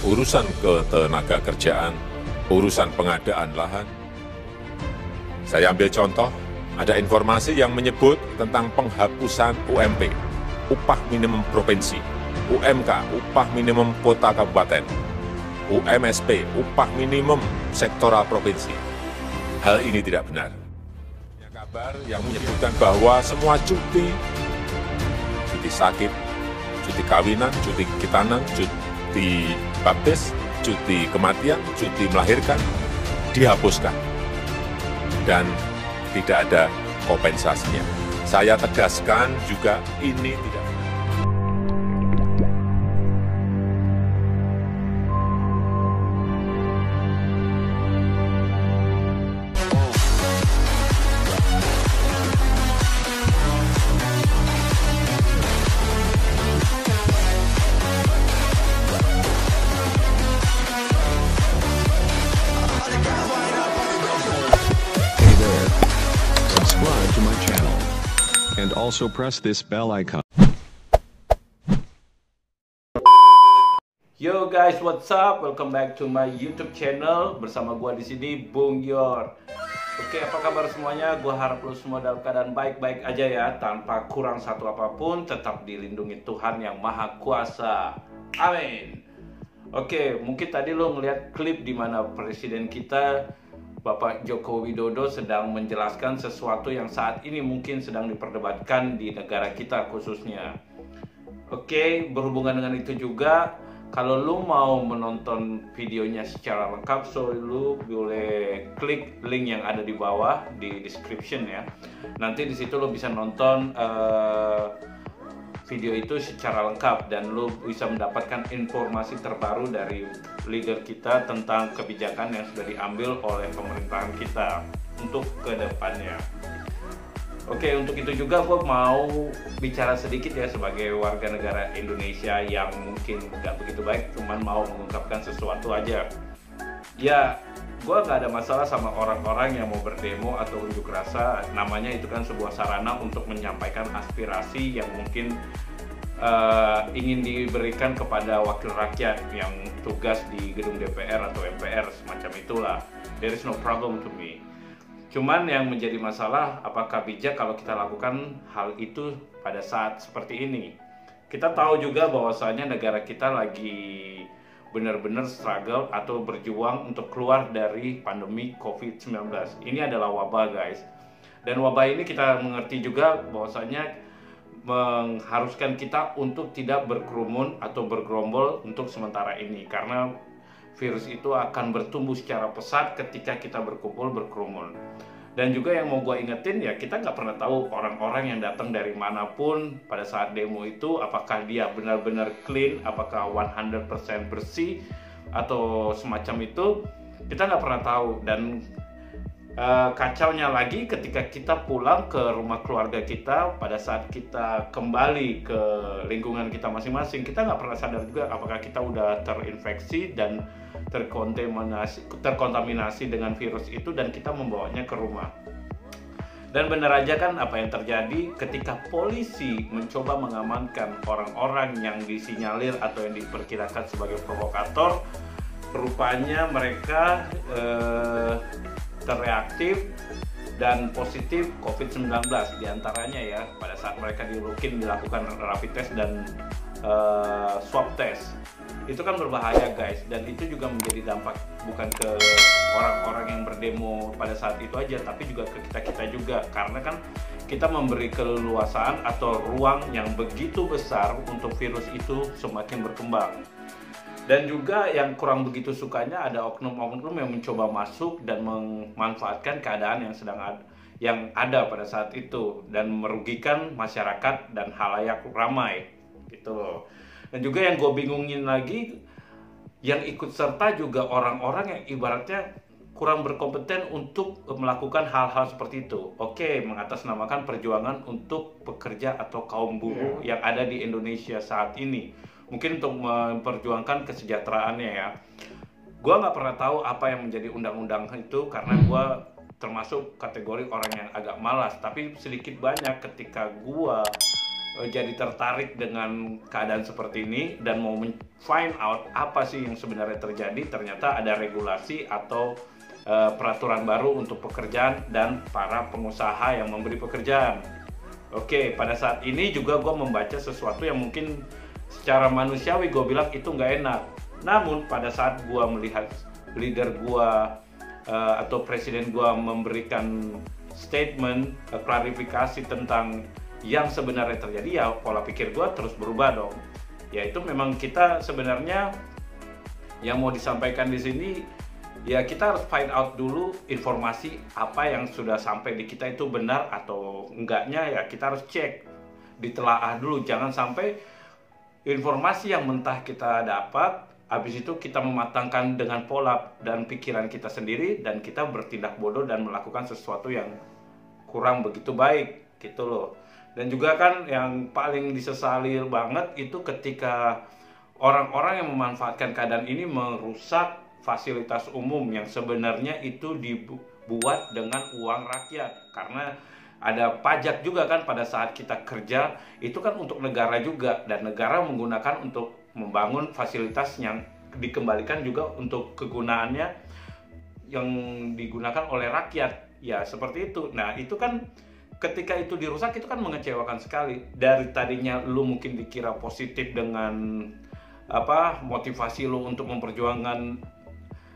urusan ketenaga kerjaan, urusan pengadaan lahan. Saya ambil contoh, ada informasi yang menyebut tentang penghapusan UMP, upah minimum provinsi, UMK, upah minimum kota kabupaten, UMSP, upah minimum sektoral provinsi. Hal ini tidak benar. Ada kabar yang menyebutkan bahwa semua cuti sakit, cuti kawinan, cuti kitanan, cuti baptis, cuti kematian, cuti melahirkan, dihapuskan. Dan tidak ada kompensasinya. Saya tegaskan juga ini tidak. Subscribe to my channel and also press this bell icon. Yo guys, what's up? Welcome back to my YouTube channel. Bersama gua di sini Bung Yor. Oke, apa kabar semuanya? Gua harap lu semua dalam keadaan baik-baik aja ya, tanpa kurang satu apapun, tetap dilindungi Tuhan yang Maha Kuasa. Amin. Oke, mungkin tadi lo ngeliat klip di mana presiden kita Bapak Joko Widodo sedang menjelaskan sesuatu yang saat ini mungkin sedang diperdebatkan di negara kita khususnya. Oke, berhubungan dengan itu juga, kalau lu mau menonton videonya secara lengkap, so lu boleh klik link yang ada di bawah di description ya. Nanti di situ lu bisa nonton video itu secara lengkap dan lu bisa mendapatkan informasi terbaru dari leader kita tentang kebijakan yang sudah diambil oleh pemerintahan kita untuk kedepannya. Oke, untuk itu juga gue mau bicara sedikit ya sebagai warga negara Indonesia yang mungkin nggak begitu baik, cuman mau mengungkapkan sesuatu aja. Ya, gue gak ada masalah sama orang-orang yang mau berdemo atau unjuk rasa. Namanya itu kan sebuah sarana untuk menyampaikan aspirasi yang mungkin ingin diberikan kepada wakil rakyat yang tugas di gedung DPR atau MPR, semacam itulah. There is no problem to me. Cuman yang menjadi masalah, apakah bijak kalau kita lakukan hal itu pada saat seperti ini? Kita tahu juga bahwasanya negara kita lagi benar-benar struggle atau berjuang untuk keluar dari pandemi COVID-19. Ini adalah wabah guys. Dan wabah ini kita mengerti juga bahwasanya mengharuskan kita untuk tidak berkerumun atau bergerombol untuk sementara ini. Karena virus itu akan bertumbuh secara pesat ketika kita berkumpul berkerumun. Dan juga yang mau gue ingetin ya, kita nggak pernah tahu orang-orang yang datang dari manapun pada saat demo itu, apakah dia benar-benar clean, apakah 100% bersih atau semacam itu, kita nggak pernah tahu. Dan kacaunya lagi ketika kita pulang ke rumah keluarga kita, pada saat kita kembali ke lingkungan kita masing-masing, kita nggak pernah sadar juga apakah kita udah terinfeksi dan terkontaminasi dengan virus itu dan kita membawanya ke rumah. Dan benar aja kan apa yang terjadi ketika polisi mencoba mengamankan orang-orang yang disinyalir atau yang diperkirakan sebagai provokator, rupanya mereka terreaktif dan positif COVID-19 diantaranya ya, pada saat mereka dilakukan rapid test dan swab test. Itu kan berbahaya guys, dan itu juga menjadi dampak bukan ke orang-orang yang berdemo pada saat itu aja, tapi juga ke kita-kita juga, karena kan kita memberi keleluasaan atau ruang yang begitu besar untuk virus itu semakin berkembang. Dan juga yang kurang begitu sukanya ada oknum-oknum yang mencoba masuk dan memanfaatkan keadaan yang ada pada saat itu dan merugikan masyarakat dan halayak ramai gitu. Dan juga yang gue bingungin lagi, yang ikut serta juga orang-orang yang ibaratnya kurang berkompeten untuk melakukan hal-hal seperti itu. Oke, mengatasnamakan perjuangan untuk pekerja atau kaum buruh yang ada di Indonesia saat ini. Mungkin untuk memperjuangkan kesejahteraannya ya. Gue nggak pernah tahu apa yang menjadi undang-undang itu karena gue termasuk kategori orang yang agak malas. Tapi sedikit banyak ketika gue jadi tertarik dengan keadaan seperti ini dan mau find out apa sih yang sebenarnya terjadi. Ternyata ada regulasi atau peraturan baru untuk pekerjaan dan para pengusaha yang memberi pekerjaan. Oke, pada saat ini juga gue membaca sesuatu yang mungkin secara manusiawi gue bilang itu nggak enak. Namun pada saat gue melihat leader gue atau presiden gue memberikan statement, klarifikasi tentang yang sebenarnya terjadi, ya pola pikir gue terus berubah dong. Yaitu memang kita sebenarnya yang mau disampaikan di sini, ya kita harus find out dulu informasi apa yang sudah sampai di kita itu benar atau enggaknya, ya kita harus cek, ditelaah dulu. Jangan sampai informasi yang mentah kita dapat, habis itu kita mematangkan dengan pola dan pikiran kita sendiri dan kita bertindak bodoh dan melakukan sesuatu yang kurang begitu baik gitu loh. Dan juga kan yang paling disesali banget itu ketika orang-orang yang memanfaatkan keadaan ini merusak fasilitas umum yang sebenarnya itu dibuat dengan uang rakyat. Karena ada pajak juga kan pada saat kita kerja, itu kan untuk negara juga, dan negara menggunakan untuk membangun fasilitas yang dikembalikan juga untuk kegunaannya yang digunakan oleh rakyat. Ya seperti itu. Nah itu kan ketika itu dirusak itu kan mengecewakan sekali. Dari tadinya lu mungkin dikira positif dengan motivasi lu untuk memperjuangkan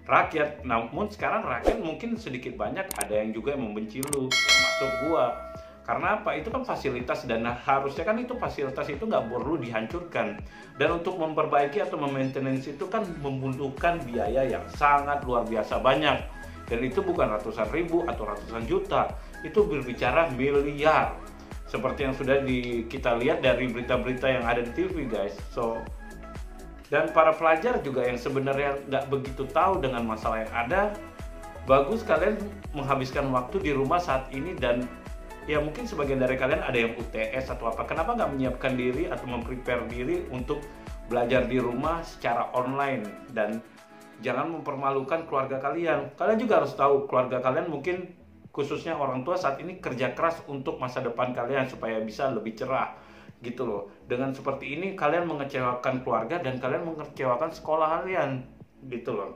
rakyat, namun sekarang rakyat mungkin sedikit banyak ada yang juga yang membenci lu, termasuk gua. Karena apa? Itu kan fasilitas dan harusnya kan itu fasilitas itu nggak perlu dihancurkan. Dan untuk memperbaiki atau memaintenance itu kan membutuhkan biaya yang sangat luar biasa banyak. Dan itu bukan ratusan ribu atau ratusan juta, itu berbicara miliar. Seperti yang sudah kita lihat dari berita-berita yang ada di TV guys. Dan para pelajar juga yang sebenarnya nggak begitu tahu dengan masalah yang ada, bagus kalian menghabiskan waktu di rumah saat ini. Dan ya mungkin sebagian dari kalian ada yang UTS atau apa, kenapa nggak menyiapkan diri atau memprepare diri untuk belajar di rumah secara online. Dan jangan mempermalukan keluarga kalian. Kalian juga harus tahu keluarga kalian mungkin khususnya orang tua saat ini kerja keras untuk masa depan kalian supaya bisa lebih cerah gitu loh. Dengan seperti ini kalian mengecewakan keluarga dan kalian mengecewakan sekolah kalian gitu loh.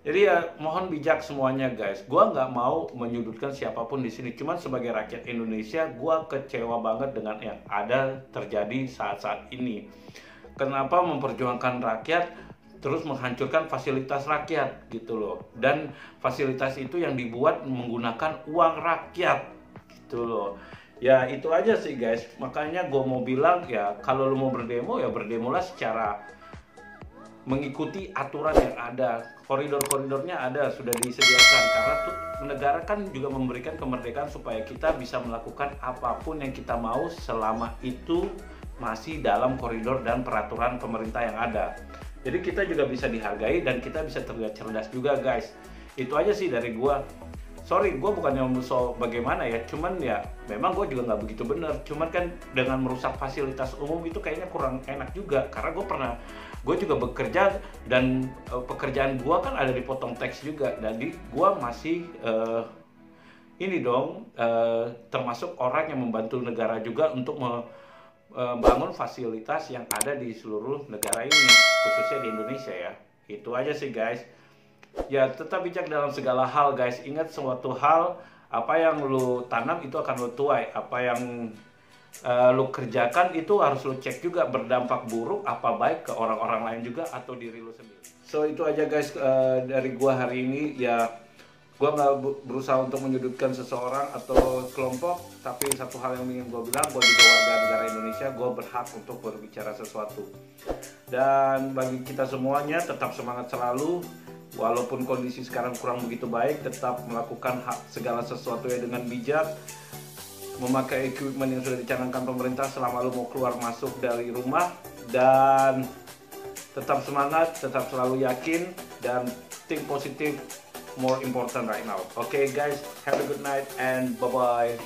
Jadi ya mohon bijak semuanya guys. Gua nggak mau menyudutkan siapapun di sini. Cuman sebagai rakyat Indonesia, gua kecewa banget dengan yang ada terjadi saat-saat ini. Kenapa memperjuangkan rakyat terus menghancurkan fasilitas rakyat gitu loh. Dan fasilitas itu yang dibuat menggunakan uang rakyat gitu loh. Ya itu aja sih guys. Makanya gue mau bilang ya kalau lu mau berdemo ya berdemolah secara mengikuti aturan yang ada. Koridor-koridornya ada, sudah disediakan. Karena tuh negara kan juga memberikan kemerdekaan supaya kita bisa melakukan apapun yang kita mau selama itu masih dalam koridor dan peraturan pemerintah yang ada. Jadi kita juga bisa dihargai dan kita bisa terlihat cerdas juga guys. Itu aja sih dari gue. Sorry, gue bukannya musuh bagaimana ya, cuman ya memang gue juga nggak begitu bener. Cuman kan dengan merusak fasilitas umum itu kayaknya kurang enak juga. Karena gue juga bekerja dan pekerjaan gue kan ada dipotong teks juga. Jadi gue masih termasuk orang yang membantu negara juga untuk membangun fasilitas yang ada di seluruh negara ini, khususnya di Indonesia ya. Itu aja sih guys. Ya tetap bijak dalam segala hal guys. Ingat suatu hal, apa yang lu tanam itu akan lu tuai. Apa yang lu kerjakan itu harus lu cek juga berdampak buruk apa baik ke orang-orang lain juga atau diri lu sendiri. So itu aja guys dari gua hari ini. Ya gua nggak berusaha untuk menyudutkan seseorang atau kelompok, tapi satu hal yang ingin gua bilang, gua juga warga negara Indonesia, gua berhak untuk berbicara sesuatu. Dan bagi kita semuanya tetap semangat selalu. Walaupun kondisi sekarang kurang begitu baik, tetap melakukan segala sesuatu dengan bijak, memakai equipment yang sudah dicanangkan pemerintah selama lu mau keluar masuk dari rumah, dan tetap semangat, tetap selalu yakin, dan think positive more important right now. Okay guys, have a good night and bye bye.